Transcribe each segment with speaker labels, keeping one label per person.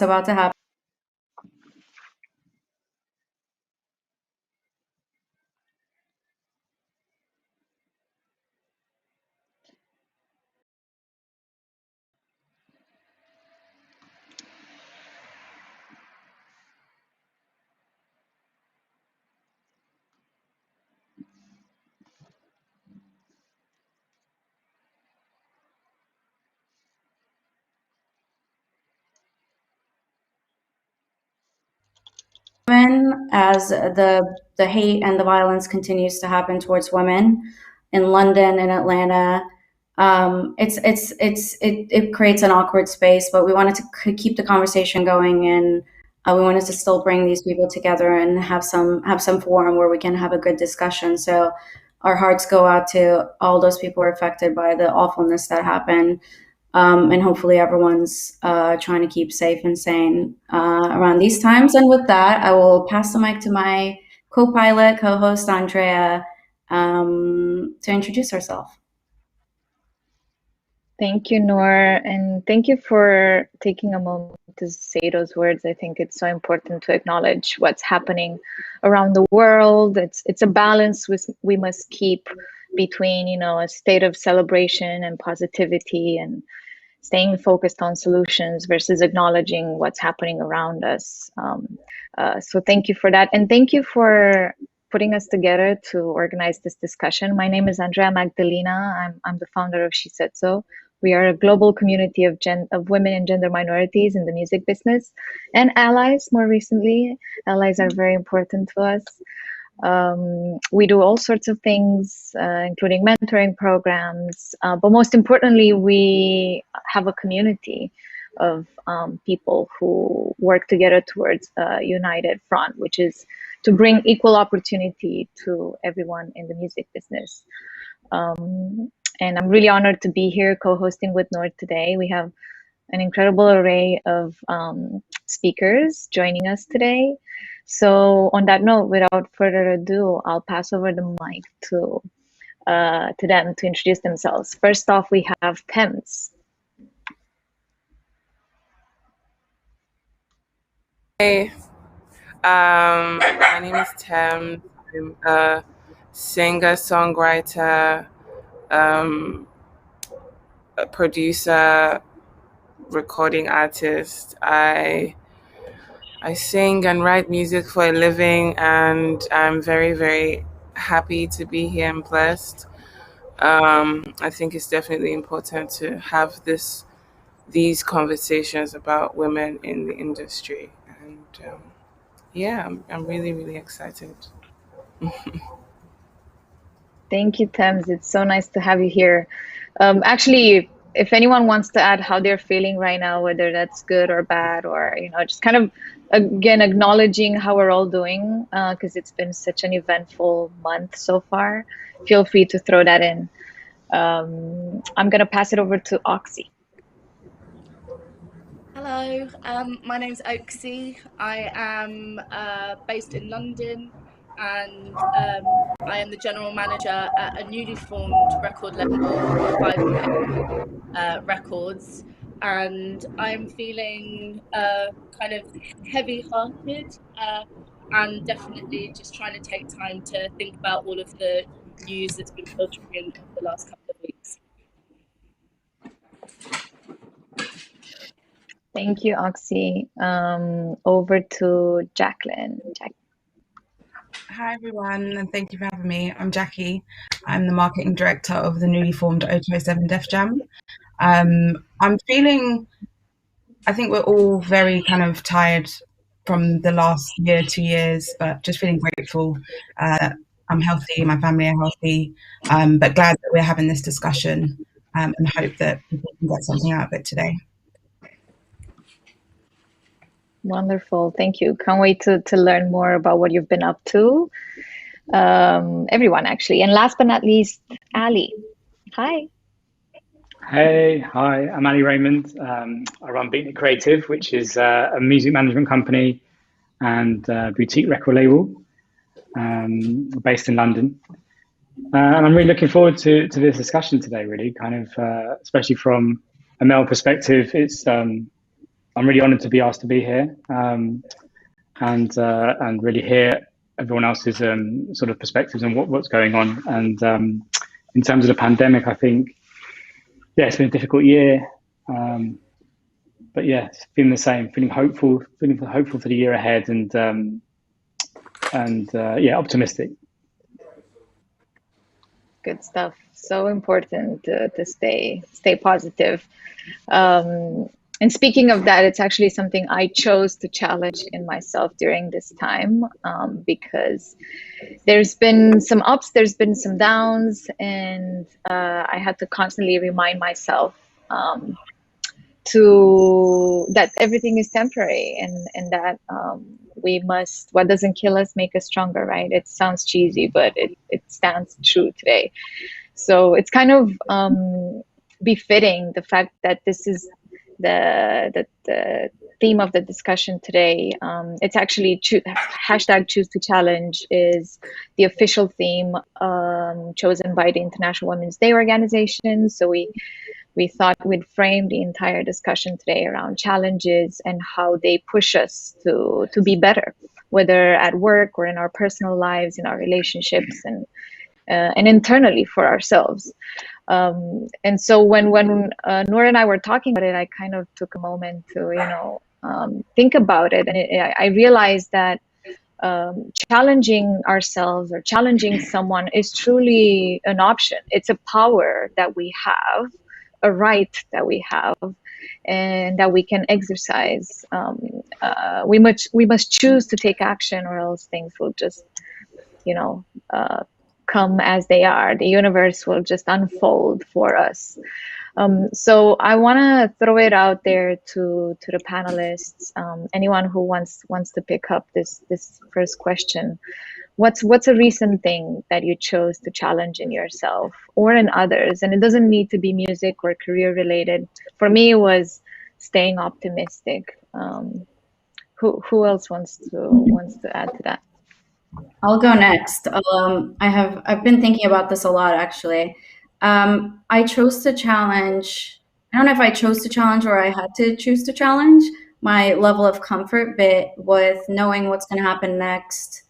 Speaker 1: about to happen. As the hate and the violence continues to happen towards women in London and Atlanta, it creates an awkward space. But we wanted to keep the conversation going, and we wanted to still bring these people together and have some forum where we can have a good discussion. So our hearts go out to all those people who are affected by the awfulness that happened. And hopefully everyone's trying to keep safe and sane around these times. And with that, I will pass the mic to my co-pilot, co-host, Andrea, to introduce herself.
Speaker 2: Thank you, Noor, and thank you for taking a moment to say those words. I think it's so important to acknowledge what's happening around the world. It's a balance we must keep between, you know, a state of celebration and positivity and staying focused on solutions versus acknowledging what's happening around us. So thank you for that. And thank you for putting us together to organize this discussion. My name is Andrea Magdalena. I'm the founder of shesaid.so. We are a global community of women and gender minorities in the music business and allies. More recently, allies are very important to us. We do all sorts of things, including mentoring programs, but most importantly, we have a community of people who work together towards a united front, which is to bring equal opportunity to everyone in the music business. And I'm really honored to be here co-hosting with Noor today. We have an incredible array of speakers joining us today. So on that note, without further ado, I'll pass over the mic to them to introduce themselves. First off, we have Thames.
Speaker 3: Hey, my name is Thames. I'm a singer, songwriter, a producer, recording artist. I sing and write music for a living, and I'm very, very happy to be here and blessed. I think it's definitely important to have these conversations about women in the industry, and yeah, I'm really, really excited.
Speaker 2: Thank you, Thames. It's so nice to have you here. Actually, if anyone wants to add how they're feeling right now, whether that's good or bad, or, you know, just kind of, again, acknowledging how we're all doing, because it's been such an eventful month so far, feel free to throw that in. I'm going to pass it over to Oxy.
Speaker 4: Hello, my name's Oaksy. I am based in London, and I am the general manager at a newly formed record label called 5 Records, and I'm feeling kind of heavy-hearted and definitely just trying to take time to think about all of the news that's been filtering in over the last couple of weeks.
Speaker 2: Thank you, Oxy. Over to Jacqueline.
Speaker 5: Hi, everyone, and thank you for having me. I'm Jackie. I'm the marketing director of the newly formed O207 Def Jam. I'm feeling, I think we're all very kind of tired from the last year, 2 years, but just feeling grateful. I'm healthy, my family are healthy, but glad that we're having this discussion and hope that people can get something out of it today.
Speaker 2: Wonderful, thank you. Can't wait to learn more about what you've been up to. Everyone, actually. And last but not least, Ali. Hi.
Speaker 6: Hey, hi, I'm Ali Raymond. I run Beatnik Creative, which is a music management company and boutique record label based in London. And I'm really looking forward to this discussion today, really, kind of, especially from a male perspective. It's I'm really honoured to be asked to be here, and really hear everyone else's sort of perspectives on what's going on. And in terms of the pandemic, I think, yeah, it's been a difficult year, but yeah, it's been the same. Feeling hopeful for the year ahead, and yeah, optimistic.
Speaker 2: Good stuff. So important to stay positive. And speaking of that, it's actually something I chose to challenge in myself during this time, because there's been some ups, there's been some downs, and I had to constantly remind myself to that everything is temporary, and that we must, what doesn't kill us make us stronger, right? It sounds cheesy, but it stands true today. So it's kind of befitting the fact that this is the theme of the discussion today. It's actually hashtag choose to challenge is the official theme chosen by the International Women's Day organization. So we thought we'd frame the entire discussion today around challenges and how they push us to be better, whether at work or in our personal lives, in our relationships, and internally for ourselves. And so when Noor and I were talking about it, I kind of took a moment to think about it, and I realized that challenging ourselves or challenging someone is truly an option. It's a power that we have, a right that we have, and that we can exercise. We must choose to take action, or else things will just come as they are. The universe will just unfold for us. So I want to throw it out there to the panelists. Anyone who wants to pick up this first question. What's a recent thing that you chose to challenge in yourself or in others? And it doesn't need to be music or career related. For me, it was staying optimistic. Who else wants to add to that?
Speaker 1: I'll go next. I've been thinking about this a lot, actually. I chose to challenge. I don't know if I chose to challenge or I had to choose to challenge my level of comfort bit with knowing what's going to happen next,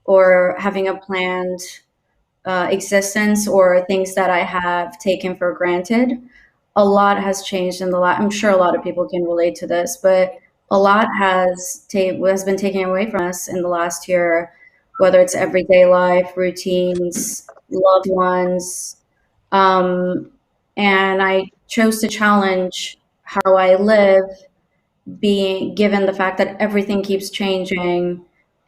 Speaker 1: or having a planned existence, or things that I have taken for granted. A lot has changed in the last. I'm sure a lot of people can relate to this, but a lot has been taken away from us in the last year, whether it's everyday life, routines, loved ones. And I chose to challenge how I live, being given the fact that everything keeps changing,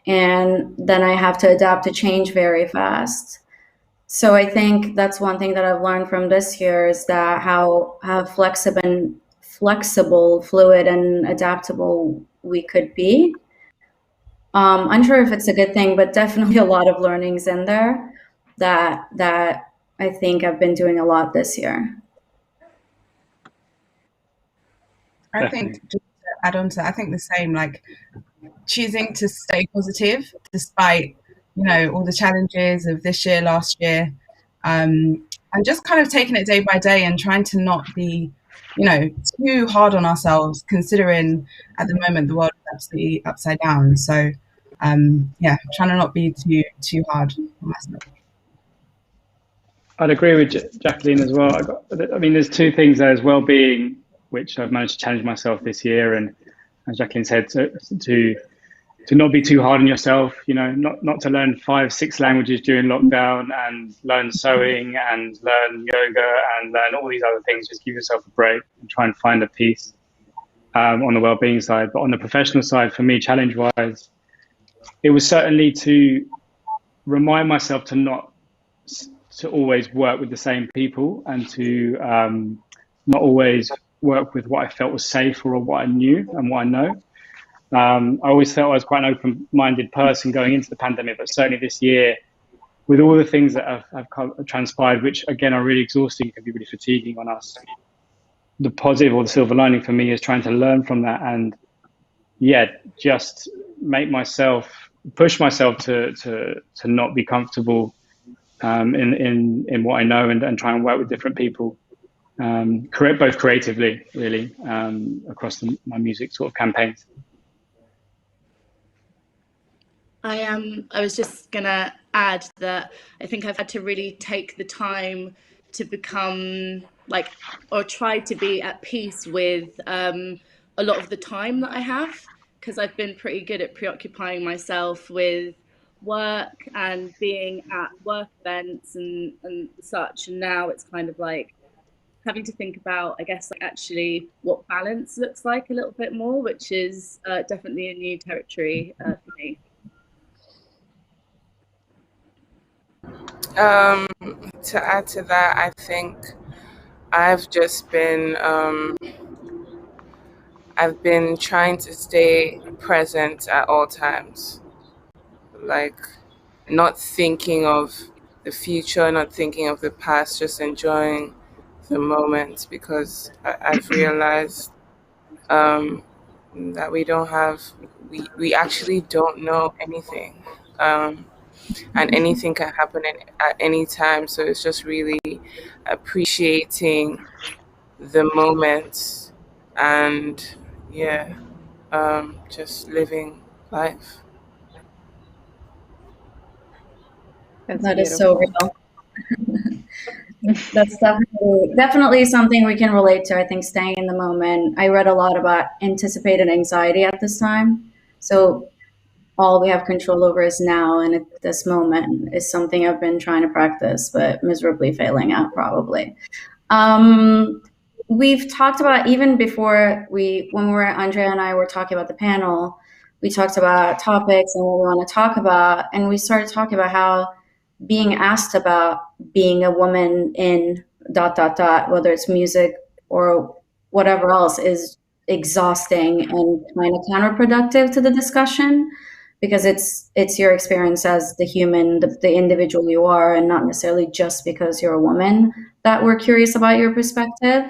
Speaker 1: and then I have to adapt to change very fast. So I think that's one thing that I've learned from this year, is that how flexible, fluid, and adaptable we could be. Unsure if it's a good thing, but definitely a lot of learnings in there that I think I've been doing a lot this year.
Speaker 5: I think, just to add on to that, I think the same, like choosing to stay positive despite, all the challenges of this year, last year, and just kind of taking it day by day and trying to not be, too hard on ourselves, considering at the moment the world is absolutely upside down. So, yeah, trying to not be too hard on myself.
Speaker 6: I'd agree with Jacqueline as well. There's two things there as well-being, which I've managed to challenge myself this year, and as Jacqueline said, to not be too hard on yourself. Not to learn 5-6 languages during lockdown, and learn sewing, and learn yoga, and learn all these other things. Just give yourself a break and try and find a peace on the well-being side. But on the professional side, for me, challenge-wise, it was certainly to remind myself to always work with the same people, and to not always work with what I felt was safe, or what I knew and what I know. I always felt I was quite an open-minded person going into the pandemic, but certainly this year, with all the things that have transpired, which again are really exhausting, can be really fatiguing on us, the positive or the silver lining for me is trying to learn from that, and just push myself to not be comfortable in what I know, and try and work with different people, both creatively, really, across my music sort of campaigns.
Speaker 4: I was just gonna add that I think I've had to really take the time to become like, or try to be at peace with a lot of the time that I have, because I've been pretty good at preoccupying myself with work and being at work events and such, and now it's kind of like having to think about, I guess, like actually what balance looks like a little bit more, which is definitely a new territory for me.
Speaker 3: To add to that, I think I've just been I've been trying to stay present at all times, like not thinking of the future, not thinking of the past, just enjoying the moment, because I've realized that we actually don't know anything. And anything can happen at any time. So it's just really appreciating the moment and, yeah, just living life.
Speaker 2: That's
Speaker 1: That is so
Speaker 2: beautiful.
Speaker 1: real. That's definitely something we can relate to. I think staying in the moment. I read a lot about anticipated anxiety at this time. So all we have control over is now, and at this moment is something I've been trying to practice, but miserably failing at probably. Um, we've talked about, even before when we were, Andrea and I were talking about the panel, we talked about topics and what we want to talk about, and we started talking about how being asked about being a woman in dot dot dot, whether it's music or whatever else, is exhausting and kind of counterproductive to the discussion, because it's your experience as the human, the individual you are, and not necessarily just because you're a woman that we're curious about your perspective.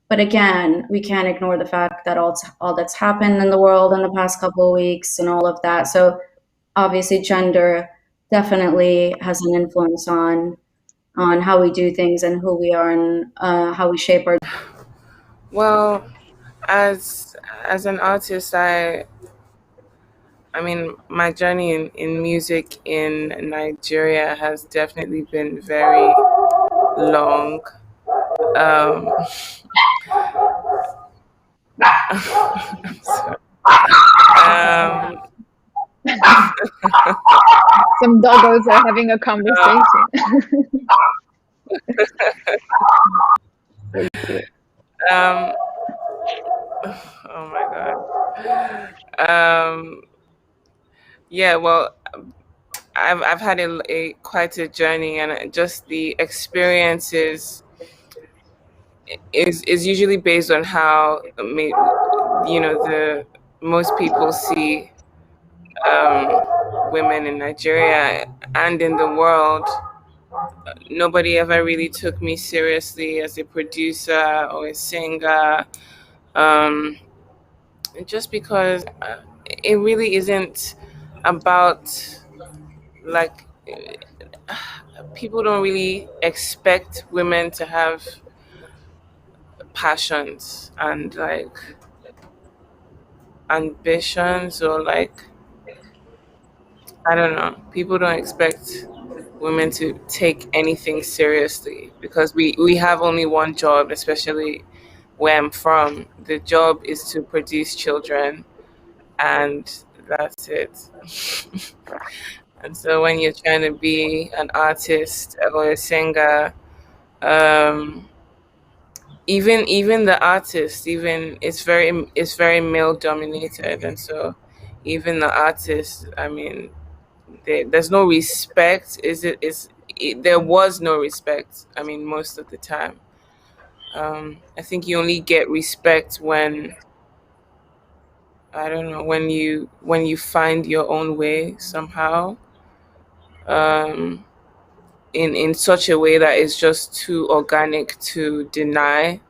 Speaker 1: But again, we can't ignore the fact that all that's happened in the world in the past couple of weeks and all of that. So obviously, gender definitely has an influence on how we do things and who we are, and how we shape our.
Speaker 3: Well, as an artist, I mean, my journey in music in Nigeria has definitely been very long. Um, I'm sorry. Um,
Speaker 2: Some doggos are having a conversation.
Speaker 3: um, oh my God. Yeah, well, I've had a quite a journey, and just the experiences is usually based on how the most people see women in Nigeria and in the world. Nobody ever really took me seriously as a producer or a singer, um, just because it really isn't about, like, people don't really expect women to have passions and, like, ambitions, or, like, I don't know. People don't expect women to take anything seriously, because we have only one job, especially where I'm from. The job is to produce children, and that's it. And so when you're trying to be an artist or a singer, um, even the artist, even it's very male dominated, and so even the artist, I mean, there's no respect. There was no respect, I mean, most of the time. I think you only get respect when, I don't know, when you find your own way somehow, um, in such a way that is just too organic to deny,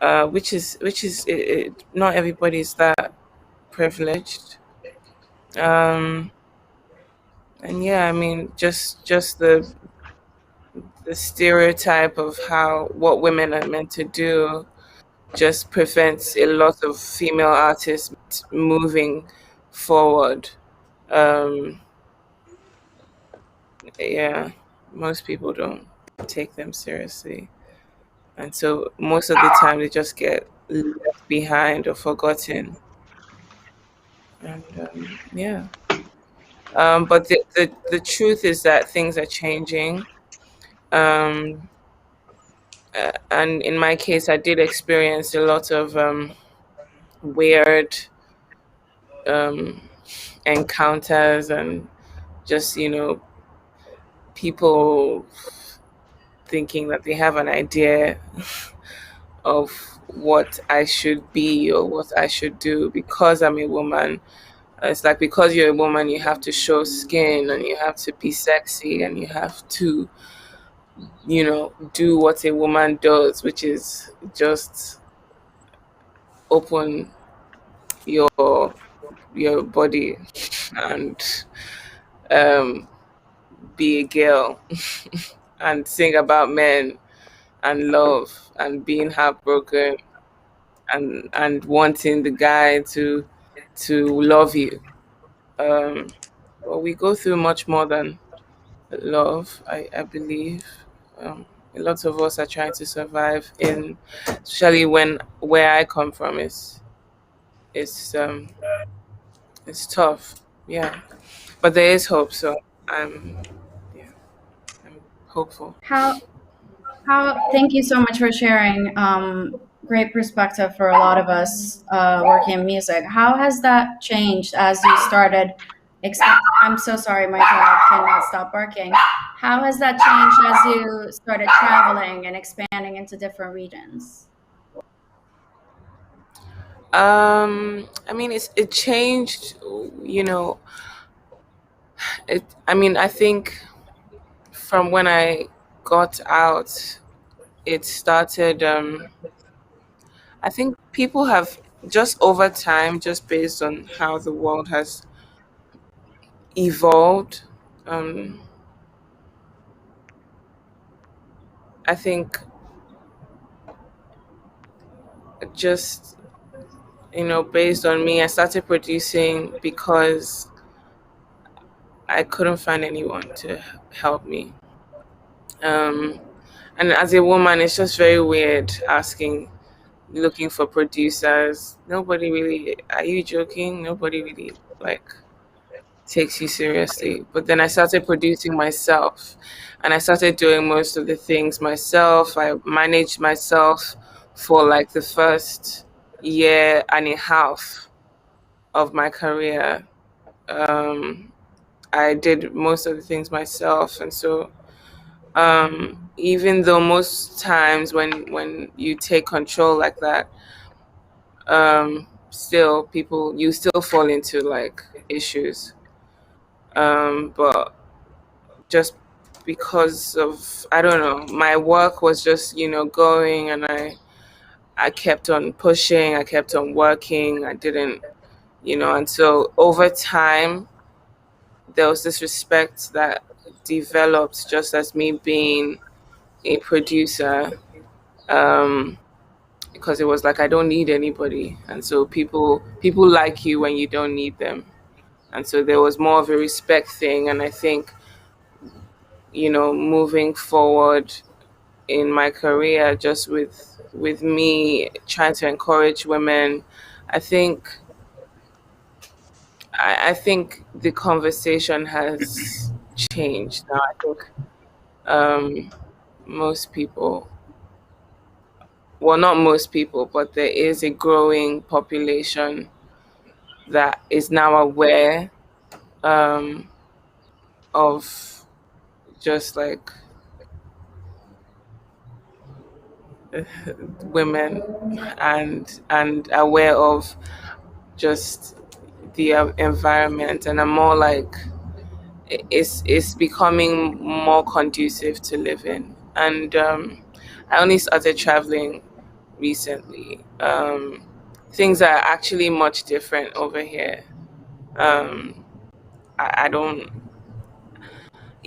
Speaker 3: not everybody's that privileged. Um, and yeah, I mean, just the stereotype of how what women are meant to do just prevents a lot of female artists moving forward. Um, yeah, most people don't take them seriously. And so most of the time they just get left behind or forgotten. And yeah. But the truth is that things are changing. Um, and in my case, I did experience a lot of weird um, encounters and just, people thinking that they have an idea of what I should be or what I should do because I'm a woman. It's like because you're a woman, you have to show skin and you have to be sexy and you have to, do what a woman does, which is just open your your body and um, be a girl and sing about men and love and being heartbroken and wanting the guy to love you. Um, but we go through much more than love, I believe. A lot of us are trying to survive especially when where I come from is it's tough. Yeah, but there is hope. So I'm yeah I'm hopeful.
Speaker 1: How thank you so much for sharing. Great perspective for a lot of us working in music. How has that changed as you started? I'm so sorry, my dog cannot stop barking. How has that changed as you started traveling and expanding into different regions?
Speaker 3: I mean, it changed. You know, I mean, I think from when I got out, it started. I think people have just over time, just based on how the world has evolved. Um, I think just based on me, I started producing because I couldn't find anyone to help me. Um, and as a woman, it's just very weird looking for producers. Nobody really, are you joking? Nobody really takes you seriously. But then I started producing myself and I started doing most of the things myself. I managed myself for like the first year and a half of my career. Um, I did most of the things myself. And so even though most times when you take control like that, still people you still fall into like issues, but just because of I don't know, my work was just going, and I kept on pushing, I kept on working, I didn't, and so over time there was this respect that developed just as me being a producer, um because it was like I don't need anybody, and so people like you when you don't need them. And so there was more of a respect thing. And I think moving forward in my career, just with me trying to encourage women, I think I think the conversation has changed now. I think um most people, well, not most people, but there is a growing population that is now aware um, of just like women, and aware of just the environment, and I'm more like it's becoming more conducive to live in. And I only started traveling recently. Things are actually much different over here. um, I don't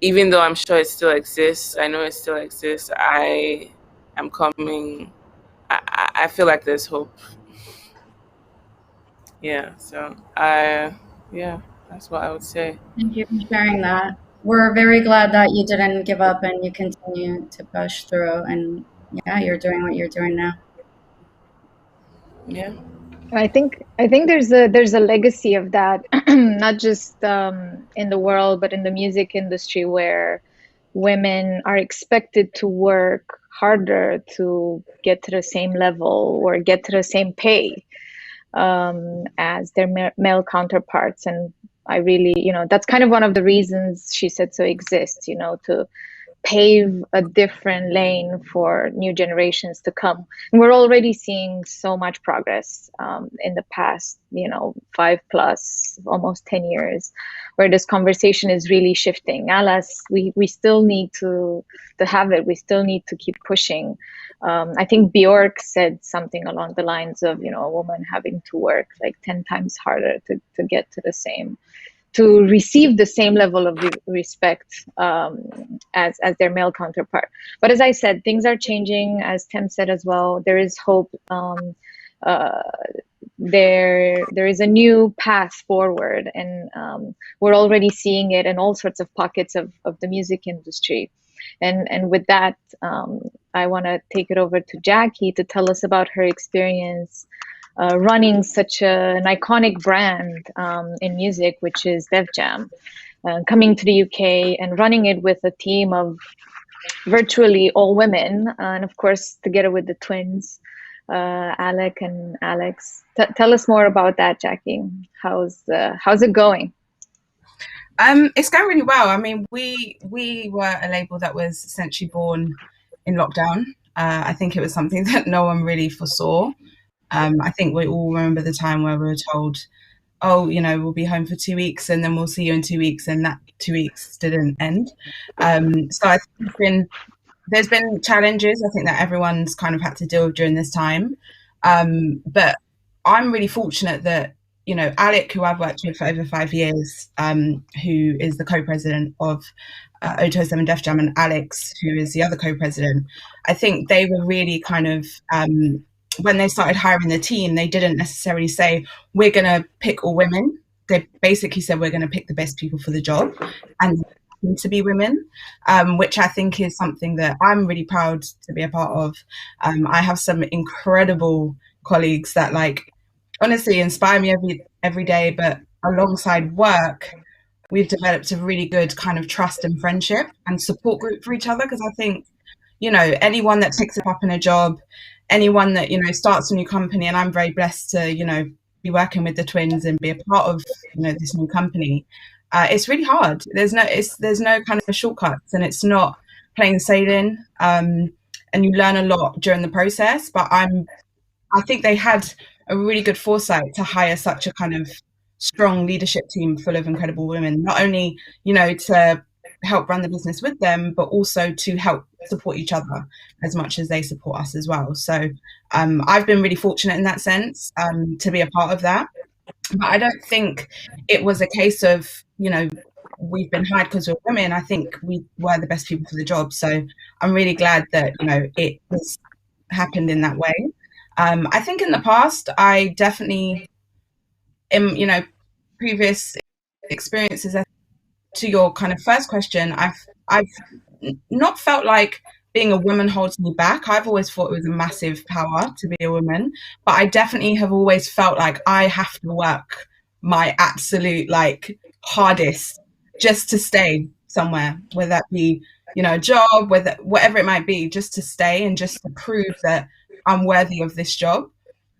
Speaker 3: even though I'm sure it still exists, I know it still exists, I am coming. I feel like there's hope. Yeah. So yeah, that's what I would say.
Speaker 1: Thank you for sharing that. We're very glad that you didn't give up and you continue to push through. And yeah, you're doing what you're doing now.
Speaker 3: Yeah.
Speaker 2: I think there's a legacy of that, not just in the world, but in the music industry, where women are expected to work harder to get to the same level or get to the same pay as their male counterparts. And I really, that's kind of one of the reasons She Said So exists, to pave a different lane for new generations to come. And we're already seeing so much progress in the past, 5+, almost 10 years, where this conversation is really shifting. Alas, we still need to have it. We still need to keep pushing. I think Bjork said something along the lines of, a woman having to work like 10 times harder to get to the same, to receive the same level of respect as their male counterpart. But as I said, things are changing, as Tem said as well. There is hope. There is a new path forward, and we're already seeing it in all sorts of pockets of the music industry. And with that, I want to take it over to Jackie to tell us about her experience running such an iconic brand in music, which is Def Jam, coming to the UK and running it with a team of virtually all women, and of course, together with the twins, Alec and Alex. Tell us more about that, Jackie. How's it going?
Speaker 5: It's going really well. I mean, we were a label that was essentially born in lockdown. I think it was something that no one really foresaw. I think we all remember the time where we were told, oh, we'll be home for 2 weeks and then we'll see you in 2 weeks, and that 2 weeks didn't end. So I think there's been challenges, I think, that everyone's kind of had to deal with during this time. But I'm really fortunate that, Alec, who I've worked with for over 5 years, who is the co-president of O207 Def Jam, and Alex, who is the other co-president, I think they were really kind of, when they started hiring the team, they didn't necessarily say, we're going to pick all women. They basically said, we're going to pick the best people for the job, and to be women, which I think is something that I'm really proud to be a part of. I have some incredible colleagues that honestly inspire me every day, but alongside work, we've developed a really good kind of trust and friendship and support group for each other. Because I think, anyone that takes it up in a job, anyone that, starts a new company, and I'm very blessed to, be working with the twins and be a part of, this new company. It's really hard. There's no kind of shortcuts, and it's not plain sailing. And you learn a lot during the process. But I think they had a really good foresight to hire such a kind of strong leadership team full of incredible women, not only, to help run the business with them, but also to help support each other as much as they support us as well. So I've been really fortunate in that sense, to be a part of that. But I don't think it was a case of, we've been hired because we're women. I think we were the best people for the job. So I'm really glad that, it has happened in that way. I think in the past, I definitely, in, previous experiences, to your kind of first question, I've not felt like being a woman holds me back. I've always thought it was a massive power to be a woman, but I definitely have always felt like I have to work my absolute hardest just to stay somewhere, whether that be, a job, whatever it might be, just to stay and just to prove that I'm worthy of this job.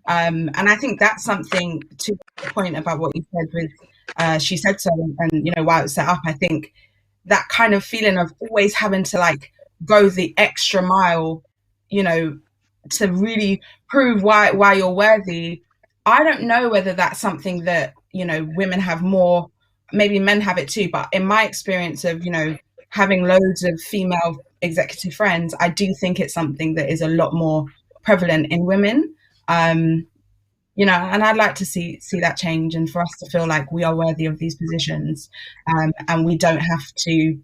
Speaker 5: And I think that's something, to the point about what you said with She Said So, and why it was set up. I think that kind of feeling of always having to go the extra mile, to really prove why you're worthy. I don't know whether that's something that, women have more, maybe men have it too, but in my experience of, having loads of female executive friends, I do think it's something that is a lot more prevalent in women. And I'd like to see that change, and for us to feel like we are worthy of these positions, and we don't have to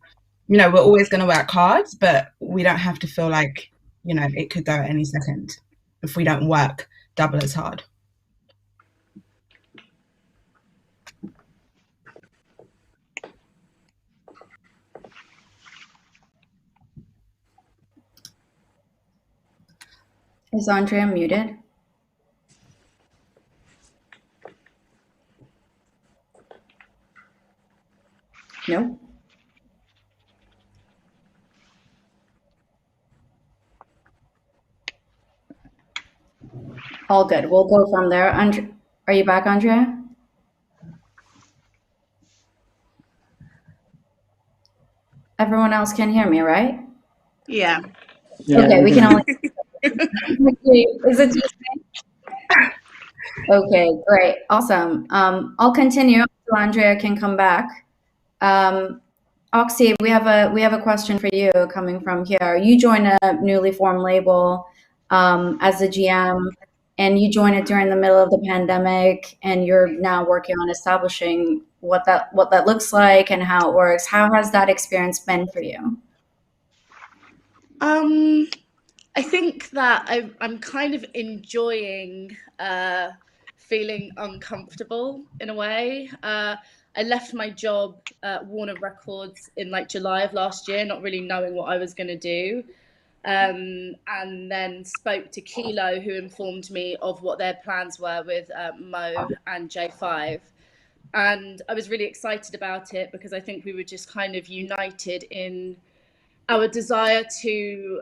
Speaker 5: you know, we're always going to work hard, but we don't have to feel like, you know, it could go at any second if we don't work double as hard.
Speaker 1: Is Andrea muted? No. All good. We'll go from there. Are you back, Andrea? Everyone else can hear me, right?
Speaker 4: Yeah.
Speaker 1: Okay, we can only. Is it just me? Okay, great, awesome. I'll continue so Andrea can come back. Oxy, we have a question for you coming from here. You join a newly formed label as a GM, and you join it during the middle of the pandemic, and you're now working on establishing what that looks like and how it works. How has that experience been for you?
Speaker 4: I think that I'm kind of enjoying feeling uncomfortable in a way. I left my job at Warner Records in like July of last year, not really knowing what I was going to do. And then spoke to Kilo, who informed me of what their plans were with Mo and J5. And I was really excited about it because I think we were just kind of united in our desire to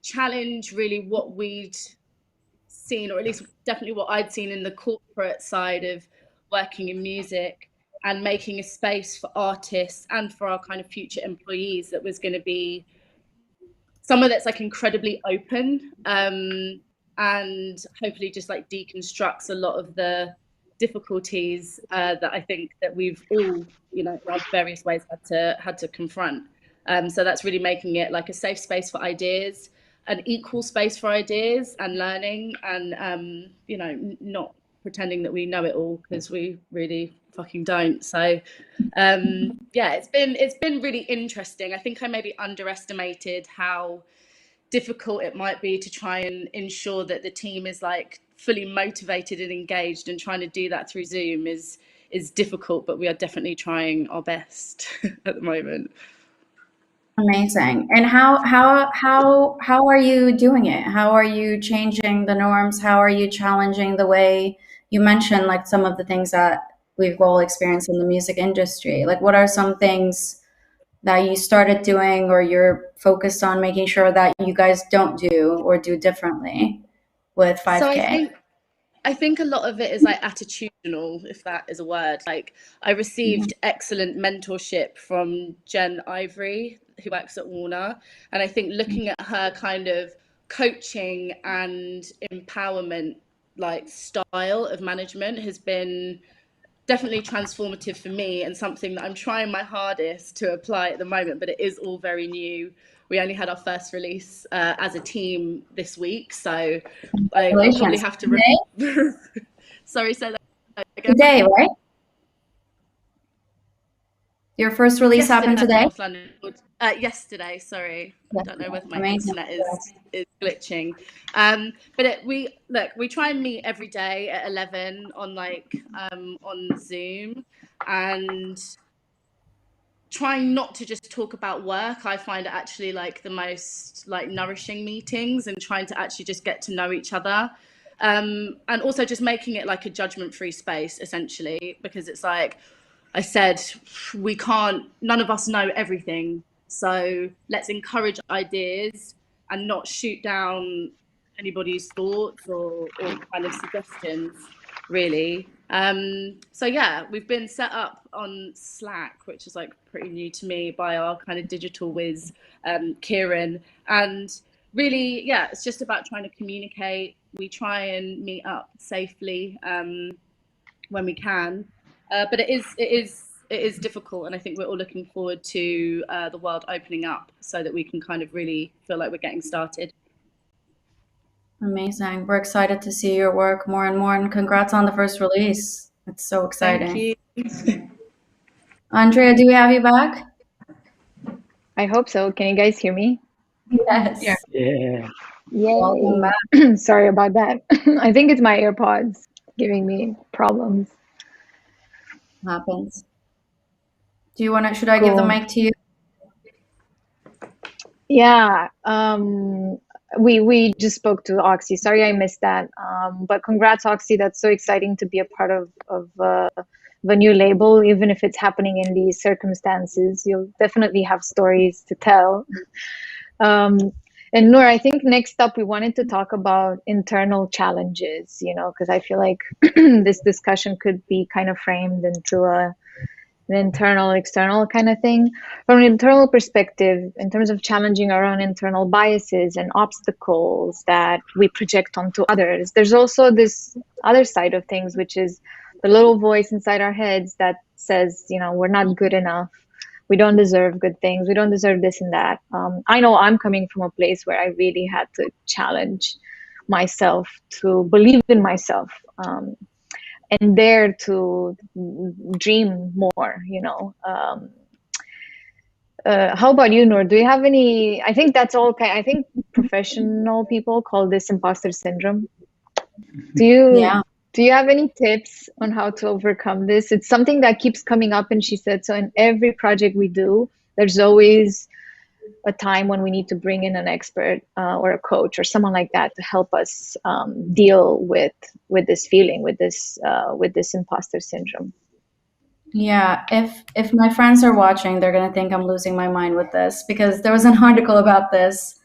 Speaker 4: challenge really what we'd seen, or at least definitely what I'd seen in the corporate side of working in music, and making a space for artists and for our kind of future employees that was going to be somewhere that's like incredibly open, and hopefully just like deconstructs a lot of the difficulties that I think that we've all, you know, in our various ways had to confront. So that's really making it like a safe space for ideas, an equal space for ideas and learning, and you know, not pretending that we know it all, because we really fucking don't. So yeah, it's been really interesting. I think I maybe underestimated how difficult it might be to try and ensure that the team is like fully motivated and engaged, and trying to do that through Zoom is difficult, but we are definitely trying our best at the moment.
Speaker 1: Amazing. And how are you doing it? How are you changing the norms? How are you challenging the way you mentioned, like some of the things that we've all experienced in the music industry? Like, what are some things that you started doing or you're focused on making sure that you guys don't do or do differently with 5K?
Speaker 4: So I think a lot of it is like attitudinal, if that is a word. Like, I received excellent mentorship from Jen Ivory, who works at Warner. And I think looking at her kind of coaching and empowerment like style of management has been definitely transformative for me, and something that I'm trying my hardest to apply at the moment, but it is all very new. We only had our first release as a team this week, so I'll probably have to sorry, say that again.
Speaker 1: Today, right? Your first release happened today?
Speaker 4: Yesterday, sorry. I don't know whether my
Speaker 1: Amazing.
Speaker 4: internet is glitching. But we try and meet every day at 11 on on Zoom, and trying not to just talk about work. I find it actually like the most like nourishing meetings, and trying to actually just get to know each other. And also just making it like a judgment-free space, essentially, because it's like I said, none of us know everything. So let's encourage ideas and not shoot down anybody's thoughts or kind of suggestions, really. So yeah, we've been set up on Slack, which is like pretty new to me, by our kind of digital whiz, Kieran. And really, yeah, it's just about trying to communicate. We try and meet up safely when we can. But it is difficult, and I think we're all looking forward to the world opening up so that we can kind of really feel like we're getting started.
Speaker 1: Amazing. We're excited to see your work more and more, and congrats on the first release. It's so exciting.
Speaker 4: Thank you.
Speaker 1: Andrea, do we have you back?
Speaker 2: I hope so. Can you guys hear me?
Speaker 1: Yes.
Speaker 5: Yeah.
Speaker 6: Yeah.
Speaker 1: Welcome
Speaker 2: Yay.
Speaker 1: back.
Speaker 2: Sorry about that. I think it's my AirPods giving me problems.
Speaker 1: Happens. Do you want to, should I give the
Speaker 2: Cool.
Speaker 1: mic to you?
Speaker 2: Yeah. We just spoke to Oxy. Sorry I missed that. But congrats, Oxy. That's so exciting to be a part of a new label, even if it's happening in these circumstances. You'll definitely have stories to tell. Um, and Noor, I think next up we wanted to talk about internal challenges, because I feel like this discussion could be kind of framed into an internal, external kind of thing. From an internal perspective, in terms of challenging our own internal biases and obstacles that we project onto others, there's also this other side of things, which is the little voice inside our heads that says, we're not good enough. We don't deserve good things. We don't deserve this and that. I know I'm coming from a place where I really had to challenge myself to believe in myself. And dare to dream more, how about you, Noor? Do you have any? I think that's all. I think professional people call this imposter syndrome. Do you
Speaker 1: Yeah.
Speaker 2: do you have any tips on how to overcome this? It's something that keeps coming up, and she said so. In every project we do, there's always a time when we need to bring in an expert or a coach or someone like that to help us deal with this feeling, with this imposter syndrome.
Speaker 1: Yeah, if my friends are watching, they're gonna think I'm losing my mind with this because there was an article about this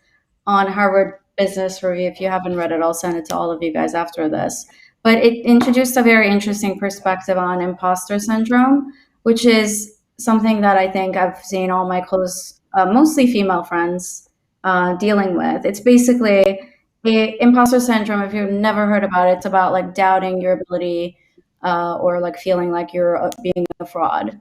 Speaker 1: on Harvard Business Review. If you haven't read it, I'll send it to all of you guys after this. But it introduced a very interesting perspective on imposter syndrome, which is something that I think I've seen all my close, mostly female friends, dealing with. It's basically imposter syndrome. If you've never heard about it, it's about like doubting your ability, or like feeling like you're being a fraud,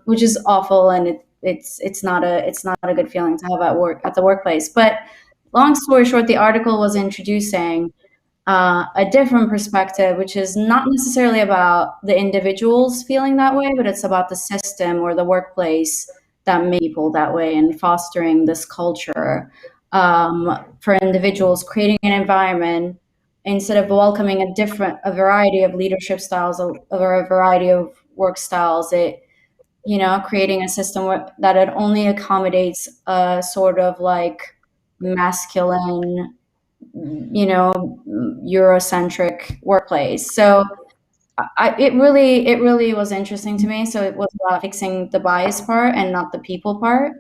Speaker 1: which is awful, and it's not a good feeling to have at the workplace. But long story short, the article was introducing a different perspective, which is not necessarily about the individuals feeling that way, but it's about the system or the workplace that make people that way and fostering this culture, for individuals, creating an environment instead of welcoming a variety of leadership styles or a variety of work styles. Creating a system that it only accommodates a sort of like masculine, Eurocentric workplace. So it really was interesting to me. So it was about fixing the bias part and not the people part.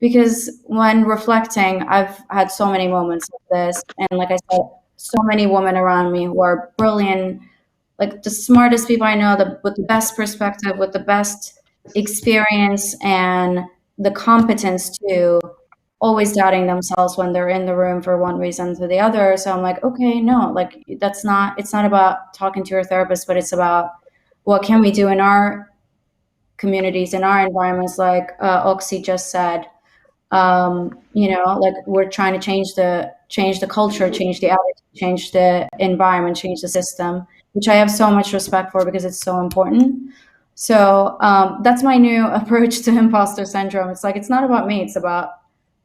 Speaker 1: Because when reflecting, I've had so many moments like this, and like I said, so many women around me who are brilliant, like the smartest people I know, with the best perspective, with the best experience and the competence to always doubting themselves when they're in the room for one reason to the other. So I'm like, okay, no, like it's not about talking to your therapist, but it's about what can we do in our communities, in our environments, like Oxy just said. Like we're trying to change the culture, change the attitude, change the environment, change the system, which I have so much respect for because it's so important. So that's my new approach to imposter syndrome. It's like it's not about me; it's about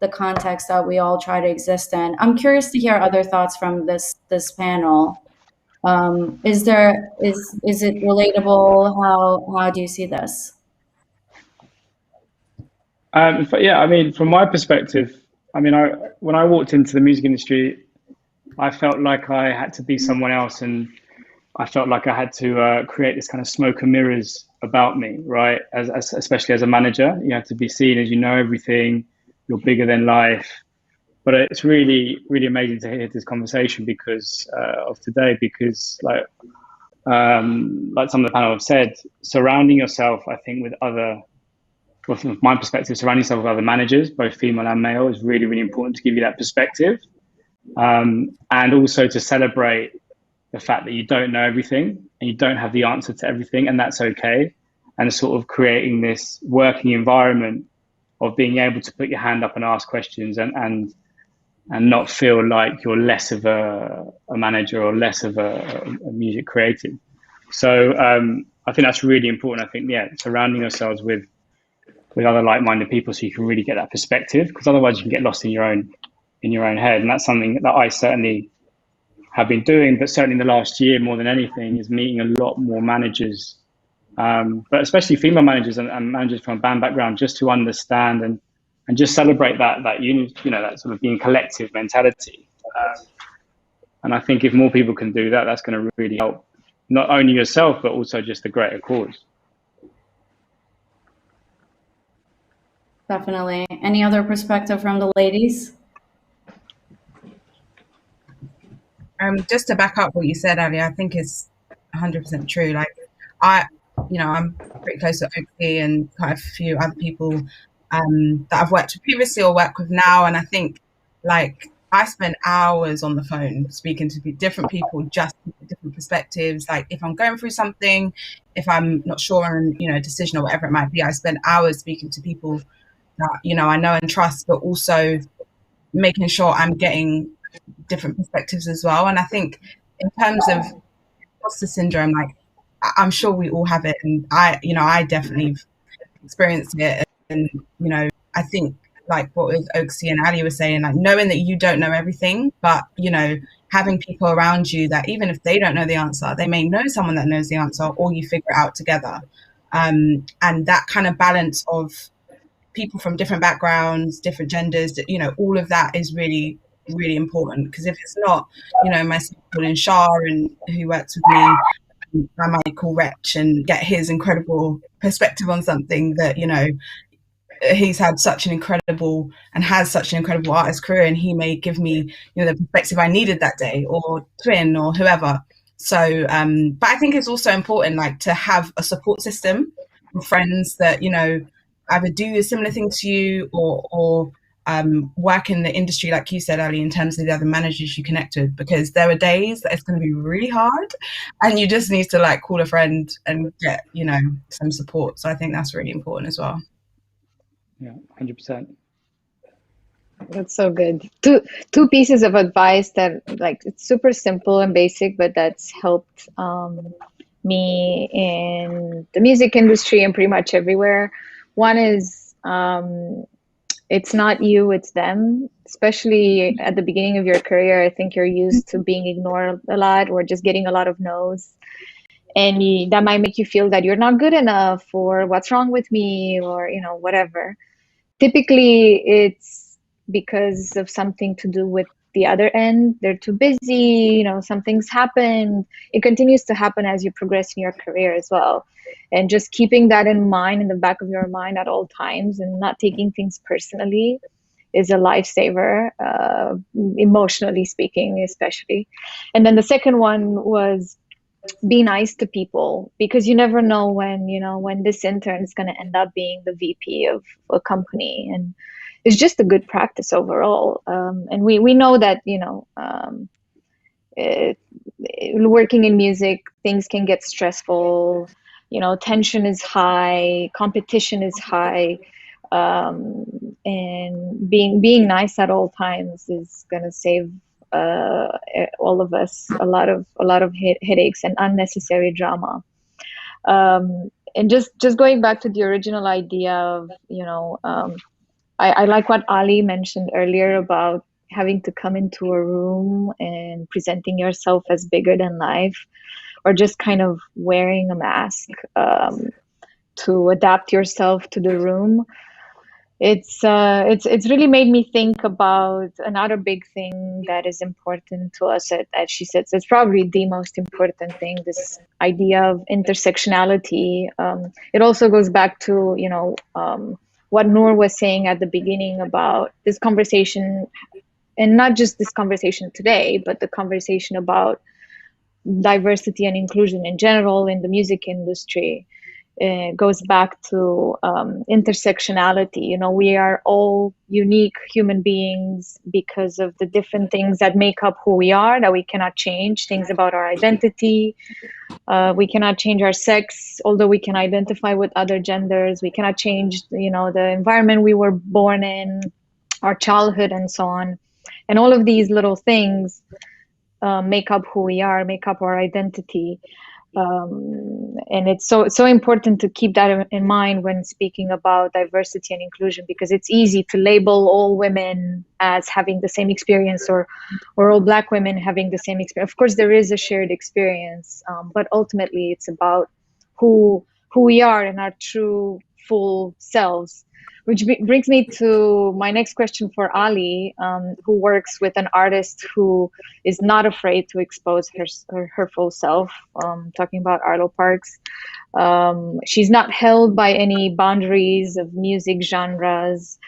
Speaker 1: the context that we all try to exist in. I'm curious to hear other thoughts from this panel. Is it relatable? How do you see this?
Speaker 6: Yeah, I mean, from my perspective, I mean, when I walked into the music industry, I felt like I had to be someone else, and I felt like I had to create this kind of smoke and mirrors about me, right? Especially as a manager, you have to be seen as you know everything, you're bigger than life. But it's really, really amazing to hear this conversation because of today, because like some of the panel have said, surrounding yourself, I think, well, from my perspective, surrounding yourself with other managers, both female and male, is really, really important to give you that perspective. And also to celebrate the fact that you don't know everything and you don't have the answer to everything, and that's okay. And sort of creating this working environment of being able to put your hand up and ask questions and not feel like you're less of a manager or less of a music creative. So I think that's really important. I think, yeah, surrounding yourselves with with other like-minded people, so you can really get that perspective. Because otherwise, you can get lost in your own head, and that's something that I certainly have been doing. But certainly in the last year, more than anything, is meeting a lot more managers, but especially female managers and managers from a band background, just to understand and just celebrate that that sort of being collective mentality. And I think if more people can do that, that's going to really help not only yourself, but also just the greater cause.
Speaker 1: Definitely. Any other perspective from the ladies?
Speaker 5: Just to back up what you said, Ali, I think it's 100% true. Like, I'm pretty close to Oakley and quite a few other people that I've worked with previously or work with now, and I think, like, I spend hours on the phone speaking to different people, just different perspectives. Like, if I'm going through something, if I'm not sure on a decision or whatever it might be, I spend hours speaking to people that I know and trust, but also making sure I'm getting different perspectives as well. And I think in terms of imposter syndrome, like, I'm sure we all have it, and I definitely experienced it. And I think, like what with Oaksy and Ali were saying, like, knowing that you don't know everything, but having people around you that even if they don't know the answer, they may know someone that knows the answer, or you figure it out together. And that kind of balance of people from different backgrounds, different genders, all of that is really, really important. Because if it's not, myself calling Shah and who works with me, I might call Wretch and get his incredible perspective on something that, he's had such an incredible and has such an incredible artist career, and he may give me, the perspective I needed that day, or Twin or whoever. So, but I think it's also important, like, to have a support system of friends that, either do a similar thing to you or work in the industry, like you said, Ali, in terms of the other managers you connect with, because there are days that it's going to be really hard and you just need to, like, call a friend and get, some support. So I think that's really important as well.
Speaker 6: Yeah, 100%.
Speaker 2: That's so good. Two pieces of advice that, like, it's super simple and basic, but that's helped me in the music industry and pretty much everywhere. One is it's not you, it's them. Especially at the beginning of your career, I think you're used to being ignored a lot or just getting a lot of no's. And that might make you feel that you're not good enough, or what's wrong with me, or whatever. Typically, it's because of something to do with the other end. They're too busy, something's happened. It continues to happen as you progress in your career as well. And just keeping that in mind, in the back of your mind at all times, and not taking things personally, is a lifesaver, emotionally speaking, especially. And then the second one was, be nice to people, because you never know when this intern is going to end up being the VP of a company, and it's just a good practice overall. And we know that working in music, things can get stressful. Tension is high, competition is high, and being nice at all times is going to save all of us a lot of headaches and unnecessary drama. And just going back to the original idea of, I like what Ali mentioned earlier about having to come into a room and presenting yourself as bigger than life, or just kind of wearing a mask to adapt yourself to the room. It's really made me think about another big thing that is important to us at shesaid. It's probably the most important thing, this idea of intersectionality. It also goes back to what Noor was saying at the beginning about this conversation, and not just this conversation today, but the conversation about diversity and inclusion in general in the music industry. Goes back to intersectionality. We are all unique human beings because of the different things that make up who we are, that we cannot change, things about our identity. We cannot change our sex, although we can identify with other genders. We cannot change, the environment we were born in, our childhood, and so on. And all of these little things make up who we are, make up our identity. And it's so important to keep that in mind when speaking about diversity and inclusion, because it's easy to label all women as having the same experience, or all Black women having the same experience. Of course, there is a shared experience, but ultimately it's about who we are and our true full selves. Which brings me to my next question for Ali, who works with an artist who is not afraid to expose her full self, talking about Arlo Parks. She's not held by any boundaries of music genres.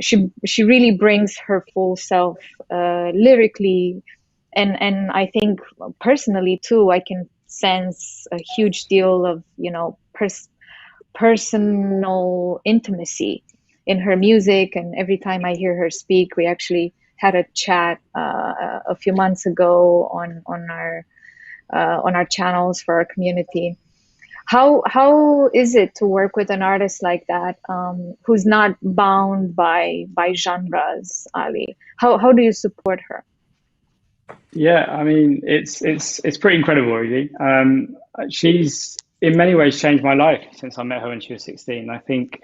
Speaker 2: She really brings her full self lyrically, and I think personally too, I can sense a huge deal of, personal intimacy in her music. And every time I hear her speak, we actually had a chat a few months ago on our channels for our community. How is it to work with an artist like that, who's not bound by genres, Ali? How do you support her?
Speaker 6: Yeah, I mean, it's pretty incredible, really. She's in many ways changed my life since I met her when she was 16. I think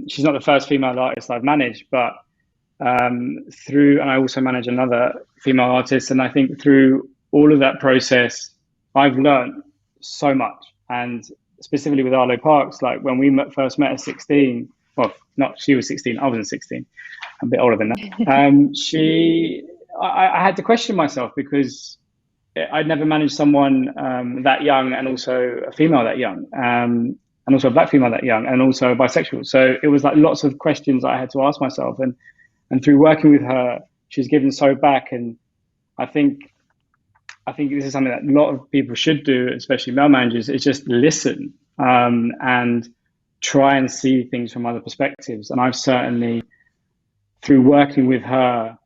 Speaker 6: she's not the first female artist I've managed, but and I also manage another female artist, and I think through all of that process, I've learned so much. And specifically with Arlo Parks, like when we first met at 16, well, not she was 16, I wasn't 16, I'm a bit older than that. I had to question myself because I'd never managed someone that young, and also a female that young, and also a Black female that young, and also bisexual. So it was like lots of questions I had to ask myself, and through working with her, she's given so back. And I think this is something that a lot of people should do, especially male managers, is just listen and try and see things from other perspectives. And I've certainly, through working with her,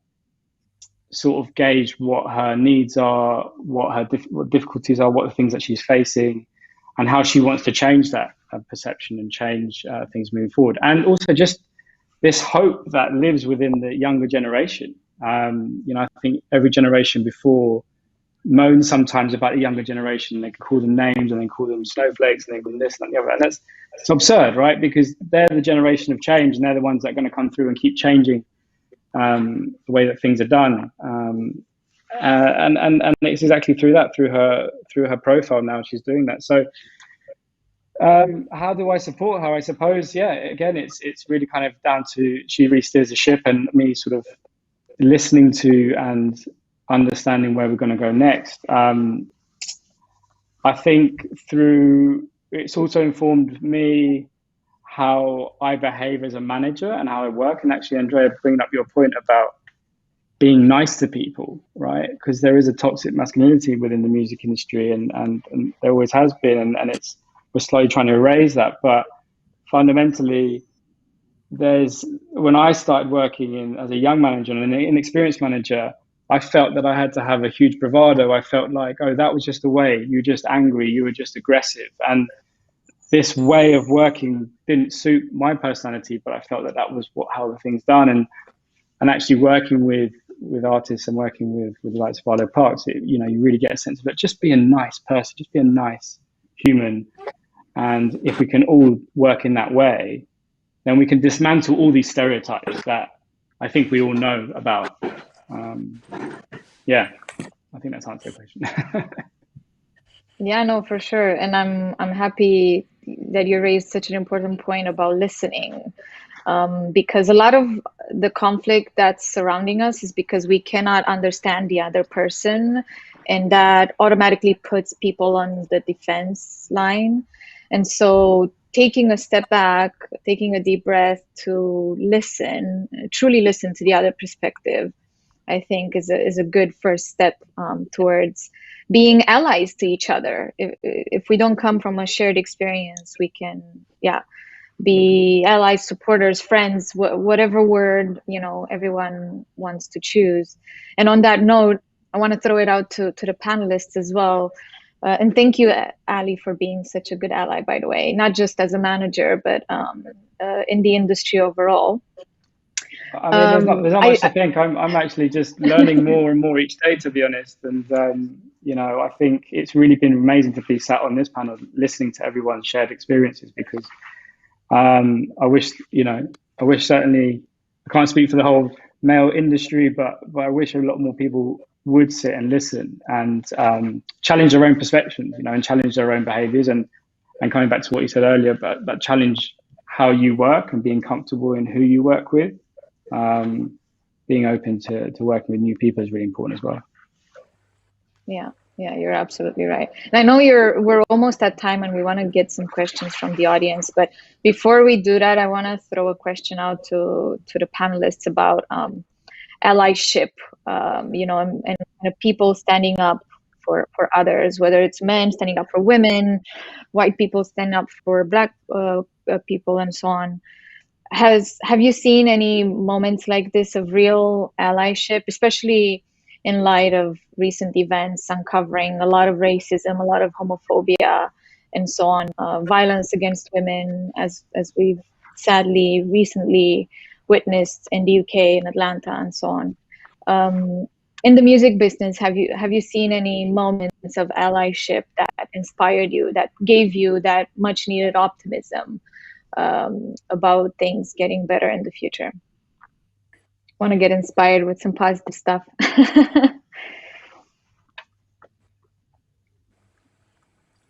Speaker 6: sort of gauged what her needs are, what her difficulties are, what the things that she's facing, and how she wants to change that perception and change things moving forward. And also just this hope that lives within the younger generation. I think every generation before moans sometimes about the younger generation. They can call them names, and they call them snowflakes, and they call them this and the other. And it's absurd, right? Because they're the generation of change, and they're the ones that are going to come through and keep changing the way that things are done. And it's exactly through her profile now she's doing that. So how do I support her? I suppose, yeah, again, it's really kind of down to, she really steers the ship, and me sort of listening to and understanding where we're going to go next. I think it's also informed me how I behave as a manager and how I work. And actually, Andrea, bringing up your point about being nice to people, right? Because there is a toxic masculinity within the music industry, and there always has been, and we're slowly trying to erase that. But fundamentally, when I started working as a young manager and an inexperienced manager, I felt that I had to have a huge bravado. I felt like, oh, that was just the way. You were just angry. You were just aggressive. And this way of working didn't suit my personality, but I felt that was how the thing's done. And actually working with artists and working with the likes of Arlo Parks, you really get a sense of it. Just be a nice person, just be a nice human. And if we can all work in that way, then we can dismantle all these stereotypes that I think we all know about. Yeah, I think that's answered the question.
Speaker 2: Yeah, no, for sure. And I'm happy that you raised such an important point about listening, because a lot of the conflict that's surrounding us is because we cannot understand the other person, and that automatically puts people on the defense line. And so taking a step back, taking a deep breath to listen, truly listen to the other perspective, I think is a good first step towards being allies to each other. If we don't come from a shared experience, we can, be allies, supporters, friends, whatever word, everyone wants to choose. And on that note, I want to throw it out to the panelists as well. And thank you, Ali, for being such a good ally, by the way, not just as a manager, but in the industry overall.
Speaker 6: I mean, there's not much to think. I'm actually just learning more and more each day, to be honest. And I think it's really been amazing to be sat on this panel, listening to everyone's shared experiences. Because I wish certainly, I can't speak for the whole male industry, but I wish a lot more people would sit and listen and challenge their own perceptions, and challenge their own behaviors, and coming back to what you said earlier, but challenge how you work and being comfortable in who you work with. Being open to working with new people is really important as well.
Speaker 2: Yeah, you're absolutely right. And I know we're almost at time and we want to get some questions from the audience, but before we do that, I want to throw a question out to the panelists about allyship, and people standing up for others, whether it's men standing up for women, white people standing up for Black people, and so on. Have you seen any moments like this of real allyship, especially in light of recent events uncovering a lot of racism, a lot of homophobia, and so on, violence against women, as we've sadly recently witnessed in the UK, in Atlanta, and so on. In the music business, have you seen any moments of allyship that inspired you, that gave you that much needed optimism about things getting better in the future? Want to get inspired with some positive stuff.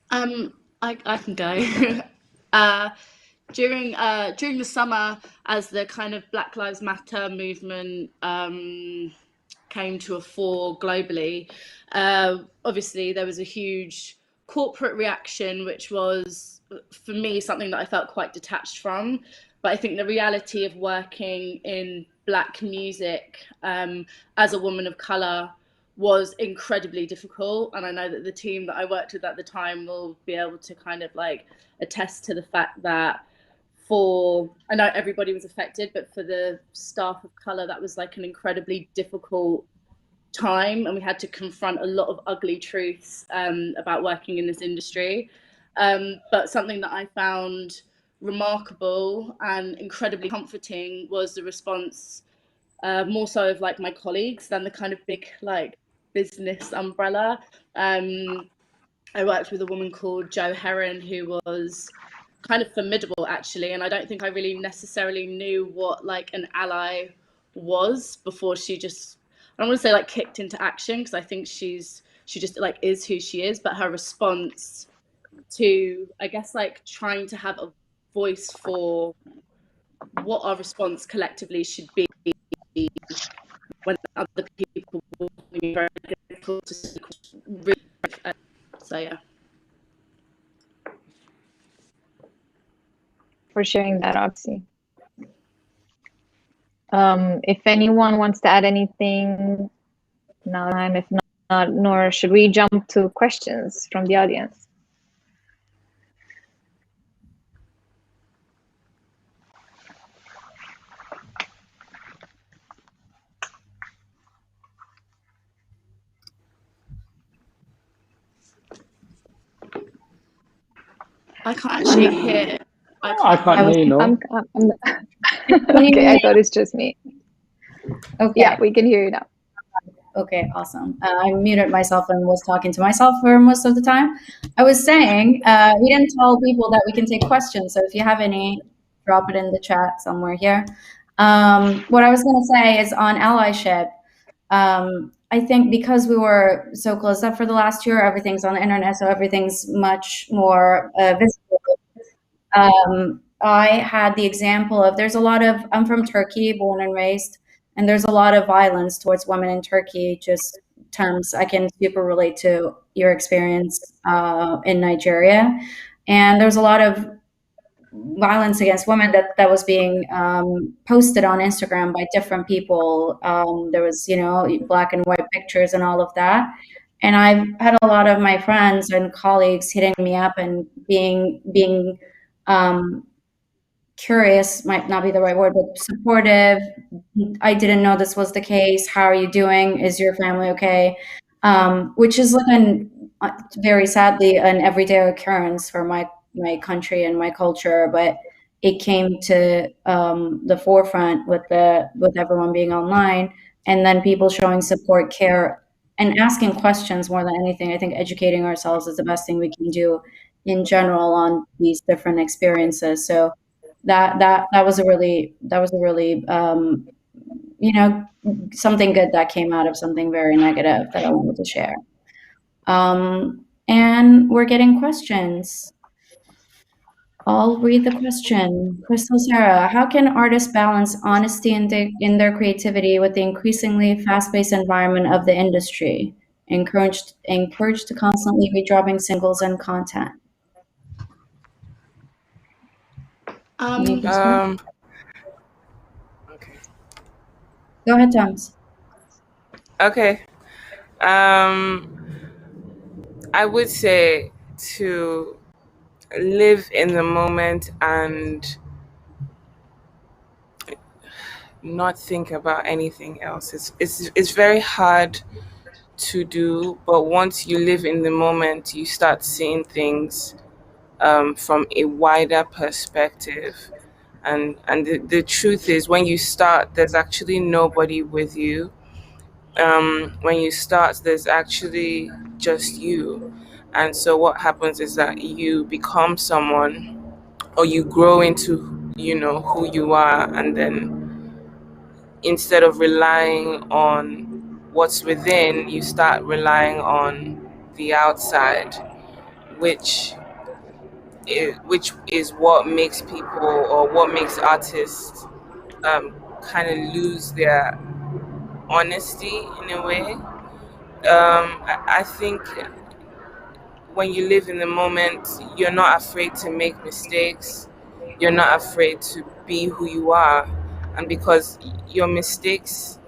Speaker 4: I can go. During the summer, as the kind of Black Lives Matter movement came to a fore globally, obviously there was a huge corporate reaction, which was, for me, something that I felt quite detached from. But I think the reality of working in Black music as a woman of colour was incredibly difficult, and I know that the team that I worked with at the time will be able to kind of like attest to the fact that I know everybody was affected, but for the staff of colour, that was like an incredibly difficult time, and we had to confront a lot of ugly truths about working in this industry. But something that I found remarkable and incredibly comforting was the response, more so of like my colleagues than the kind of big like business umbrella. I worked with a woman called Jo Heron, who was kind of formidable actually, and I don't think I really necessarily knew what like an ally was before she just, I don't want to say like kicked into action, because I think she just like is who she is, but her response to, I guess, like trying to have a voice for what our response collectively should be when other people will be very difficult to really, so yeah.
Speaker 2: For sharing that, Oxy. If anyone wants to add anything, now time. If not, nor should we jump to questions from the audience?
Speaker 4: I can't actually hear.
Speaker 6: I can't hear you, no.
Speaker 2: Okay, I thought it's just me.
Speaker 1: Okay.
Speaker 2: Yeah, we can hear you now.
Speaker 1: Okay, awesome. I muted myself and was talking to myself for most of the time. I was saying, we didn't tell people that we can take questions. So if you have any, drop it in the chat somewhere here. What I was going to say is on allyship. I think because we were so closed up for the last year, everything's on the internet, so everything's much more visible. I had the example of, I'm from Turkey, born and raised, and there's a lot of violence towards women in Turkey, just terms I can super relate to your experience in Nigeria. And there's a lot of violence against women that was being posted on Instagram by different people. There was, black and white pictures and all of that. And I've had a lot of my friends and colleagues hitting me up and being curious, might not be the right word, but supportive. I didn't know this was the case. How are you doing? Is your family okay? Which is like very sadly an everyday occurrence for my country and my culture. But it came to the forefront with everyone being online, and then people showing support, care, and asking questions more than anything. I think educating ourselves is the best thing we can do in general on these different experiences. So that was a really you know, something good that came out of something very negative that I wanted to share. And we're getting questions. I'll read the question. Crystal Sarah, how can artists balance honesty in their creativity with the increasingly fast-paced environment of the industry? Encouraged to constantly be dropping singles and content. Any perspective?
Speaker 3: Okay.
Speaker 1: Go ahead, Thomas.
Speaker 3: Okay. I would say to live in the moment and not think about anything else. It's very hard to do, but once you live in the moment, you start seeing things from a wider perspective. And the truth is, when you start, there's actually nobody with you. When you start, there's actually just you. And so what happens is that you become someone, or you grow into, who you are, and then instead of relying on what's within, you start relying on the outside, which which is what makes people, or what makes artists kind of lose their honesty in a way. I think when you live in the moment, you're not afraid to make mistakes. You're not afraid to be who you are. And because your mistakes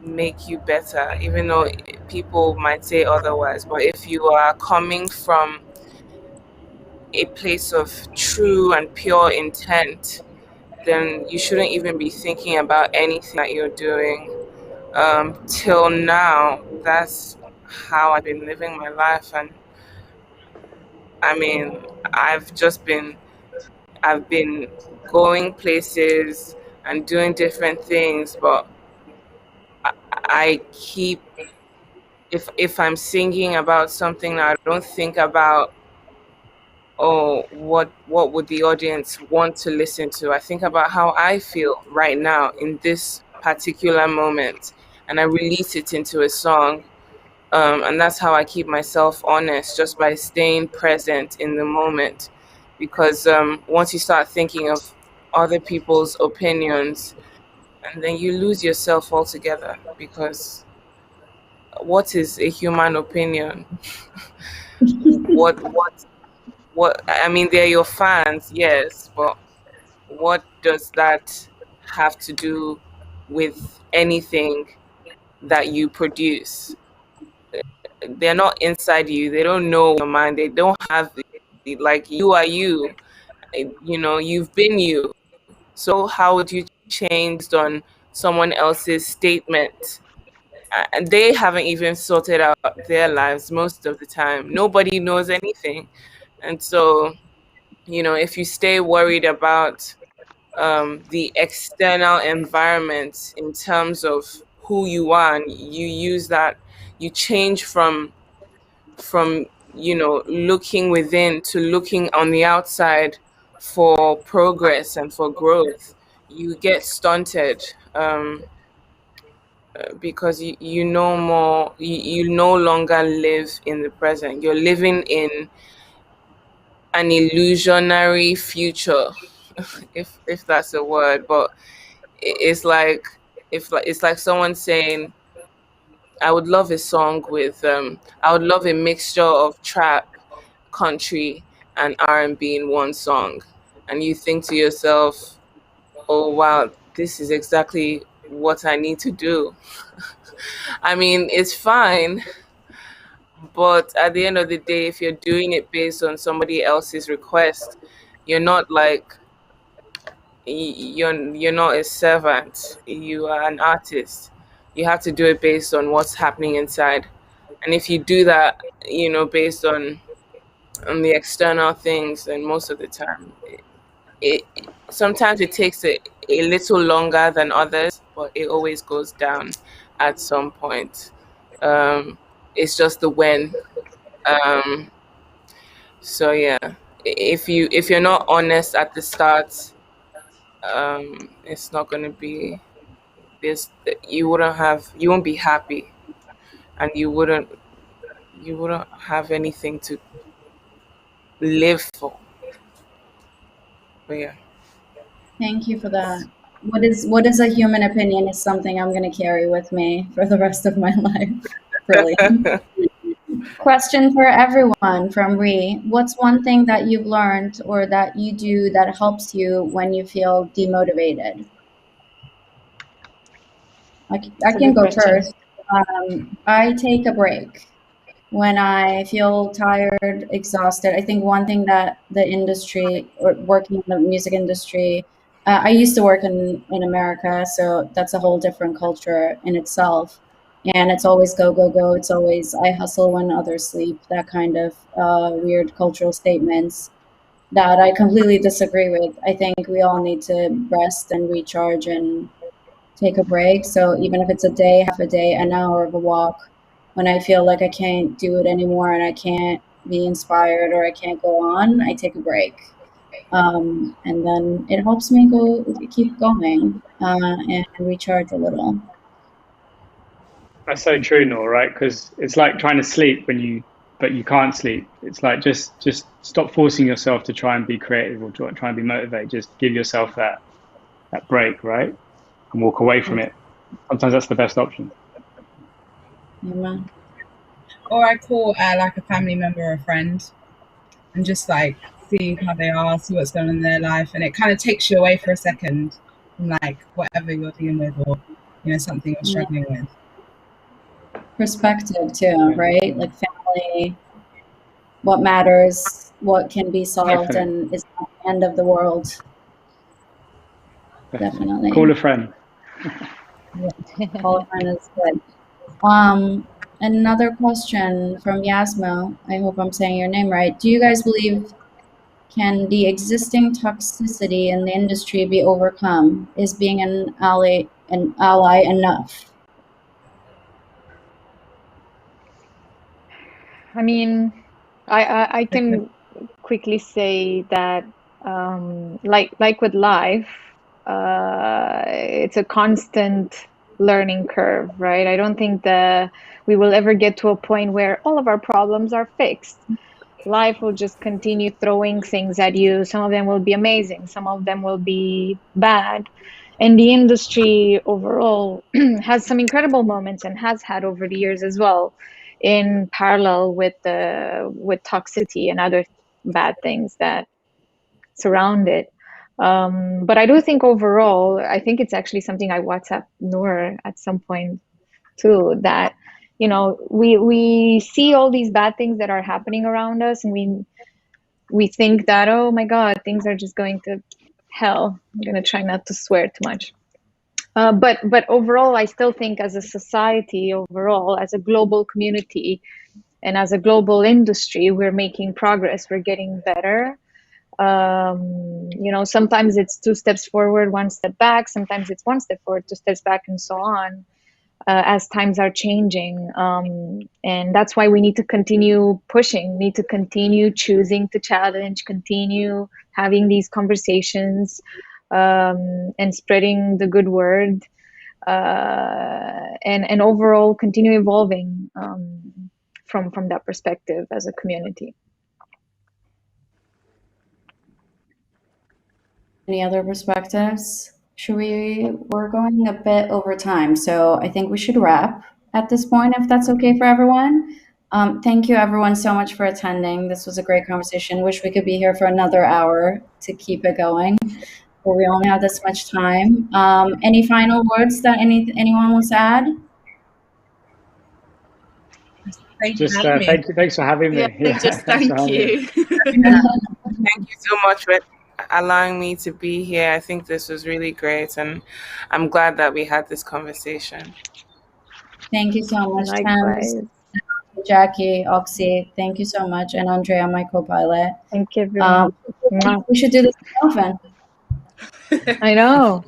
Speaker 3: make you better, even though people might say otherwise. But if you are coming from a place of true and pure intent, then you shouldn't even be thinking about anything that you're doing. Till now, that's how I've been living my life. And I mean, I've just been, I've been going places and doing different things, but I keep, if I'm singing about something, I don't think about, oh, what would the audience want to listen to. I think about how I feel right now in this particular moment, and I release it into a song. And that's how I keep myself honest, just by staying present in the moment. Because once you start thinking of other people's opinions, and then you lose yourself altogether. Because what is a human opinion? What what I mean, they're your fans, yes, but what does that have to do with anything that you produce? They're not inside you. They don't know your mind. They don't have like, you are you. You've been you. So how would you change on someone else's statement? And they haven't even sorted out their lives most of the time. Nobody knows anything. And so, if you stay worried about the external environment in terms of who you are, and you use that, you change from looking within to looking on the outside for progress and for growth, you get stunted. Because you no more, you no longer live in the present. You're living in an illusionary future, if that's a word. But it's like, if like it's like someone saying, I would love a song with I would love a mixture of trap, country, and R&B in one song. And you think to yourself, oh wow, this is exactly what I need to do. I mean, it's fine, but at the end of the day, if you're doing it based on somebody else's request, you're not like, you're not a servant. You are an artist. You have to do it based on what's happening inside. And if you do that, based on the external things, then most of the time sometimes it takes a little longer than others, but it always goes down at some point. It's just the when. Um, so yeah, if you're not honest at the start, it's not going to be this. You won't be happy, and you wouldn't have anything to live for. But yeah.
Speaker 1: Thank you for that. What is a human opinion is something I'm going to carry with me for the rest of my life. Brilliant. Question for everyone from Ree. What's one thing that you've learned or that you do that helps you when you feel demotivated? I can go first. I take a break when I feel tired, exhausted. I think one thing that the industry, or working in the music industry, I used to work in America, so that's a whole different culture in itself. And it's always go, go, go. It's always I hustle when others sleep, that kind of weird cultural statements that I completely disagree with. I think we all need to rest and recharge and take a break. So even if it's a day, half a day, an hour of a walk, when I feel like I can't do it anymore and I can't be inspired or I can't go on, I take a break. And then it helps me keep going and recharge a little.
Speaker 6: That's so true, Nor, right? Because it's like trying to sleep but you can't sleep. It's like just stop forcing yourself to try and be creative or try and be motivated. Just give yourself that break, right? And walk away from it. Sometimes that's the best option.
Speaker 1: Yeah.
Speaker 5: Or I call like a family member or a friend and just like see how they are, see what's going on in their life, and it kind of takes you away for a second from like whatever you're dealing with or something you're struggling with.
Speaker 1: Perspective too, right? Like family, what matters, what can be solved,
Speaker 6: Definitely.
Speaker 1: and it's not the end of the world. Definitely.
Speaker 6: Call a friend.
Speaker 1: Call a friend is good. Another question from Yasma. I hope I'm saying your name right. Do you guys believe can the existing toxicity in the industry be overcome? Is being an ally enough?
Speaker 2: I mean, I can quickly say that like with life, it's a constant learning curve, right? I don't think that we will ever get to a point where all of our problems are fixed. Life will just continue throwing things at you. Some of them will be amazing, some of them will be bad. And the industry overall has some incredible moments and has had over the years as well, in parallel with toxicity and other bad things that surround it. But I do think overall, I think it's actually something I WhatsApp Noor at some point too, that we see all these bad things that are happening around us, and we think that, oh my God, things are just going to hell. I'm gonna try not to swear too much. But overall, I still think as a society, overall, as a global community, and as a global industry, we're making progress. We're getting better. Sometimes it's 2 steps forward, 1 step back. Sometimes it's 1 step forward, 2 steps back, and so on, as times are changing. And that's why we need to continue pushing, need to continue choosing to challenge, continue having these conversations, and spreading the good word, and overall continue evolving from that perspective as a community.
Speaker 1: Any other perspectives? We're going a bit over time, so I think we should wrap at this point, if that's okay for everyone. Thank you everyone so much for attending. This was a great conversation. Wish we could be here for another hour to keep it going, but we only have this much time. Any final words that anyone wants to add?
Speaker 5: Thank
Speaker 6: Just
Speaker 5: you.
Speaker 6: thanks for having me.
Speaker 4: Thank you.
Speaker 3: Thank you so much for allowing me to be here. I think this was really great, and I'm glad that we had this conversation.
Speaker 1: Thank you so much,
Speaker 2: Likewise.
Speaker 1: Thames, Jackie, Oxy. Thank you so much, and Andrea, my co-pilot.
Speaker 2: Thank you, everyone.
Speaker 1: We should do this often.
Speaker 2: I know.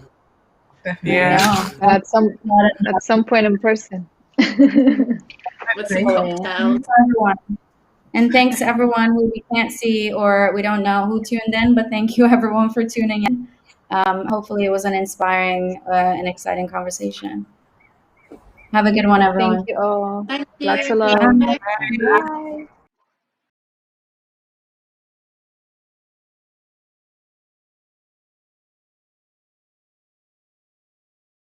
Speaker 5: Definitely.
Speaker 3: Yeah.
Speaker 1: No.
Speaker 2: At some point in person.
Speaker 4: With some cocktails.
Speaker 1: And thanks everyone who we can't see or we don't know who tuned in, but thank you everyone for tuning in. Hopefully it was an inspiring and exciting conversation. Have a good one, everyone.
Speaker 2: Thank you all.
Speaker 4: Thank
Speaker 2: Lots
Speaker 4: you.
Speaker 2: of love.
Speaker 1: Bye.